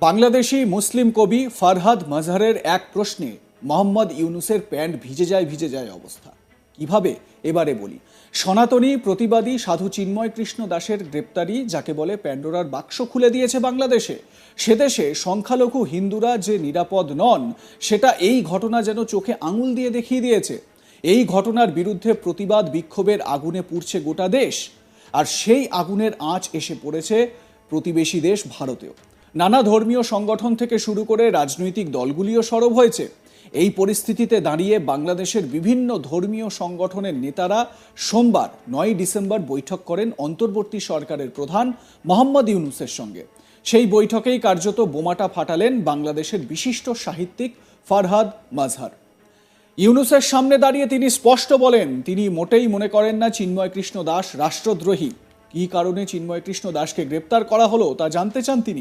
বাংলাদেশি মুসলিম কবি ফারহাদ মাজহারের এক প্রশ্নে মোহাম্মদ ইউনুসের প্যান্ট ভিজে যায় অবস্থা। কিভাবে এবারে বলি। সনাতনী প্রতিবাদী সাধু চিন্ময় কৃষ্ণ দাসের গ্রেপ্তারি যাকে বলে প্যান্ডোরার বাক্স খুলে দিয়েছে বাংলাদেশে। সেদেশে সংখ্যালঘু হিন্দুরা যে নিরাপদ নন সেটা এই ঘটনা যেন চোখে আঙুল দিয়ে দেখিয়ে দিয়েছে। এই ঘটনার বিরুদ্ধে প্রতিবাদ বিক্ষোভের আগুনে পুড়ছে গোটা দেশ, আর সেই আগুনের আঁচ এসে পড়েছে প্রতিবেশী দেশ ভারতেও। নানা ধর্মীয় সংগঠন থেকে শুরু করে রাজনৈতিক দলগুলিও সরব হয়েছে। এই পরিস্থিতিতে দাঁড়িয়ে বাংলাদেশের বিভিন্ন ধর্মীয় সংগঠনের নেতারা সোমবার 9 ডিসেম্বর বৈঠক করেন অন্তর্বর্তী সরকারের প্রধান মোহাম্মদ ইউনুসের সঙ্গে। সেই বৈঠকেই কার্যত বোমাটা ফাটালেন বাংলাদেশের বিশিষ্ট সাহিত্যিক ফারহাদ মাজহার। ইউনুসের সামনে দাঁড়িয়ে তিনি স্পষ্ট বলেন তিনি মোটেই মনে করেন না চিন্ময় কৃষ্ণ দাস রাষ্ট্রদ্রোহী। কী কারণে চিন্ময় কৃষ্ণ দাসকে গ্রেপ্তার করা হলো তা জানতে চান তিনি।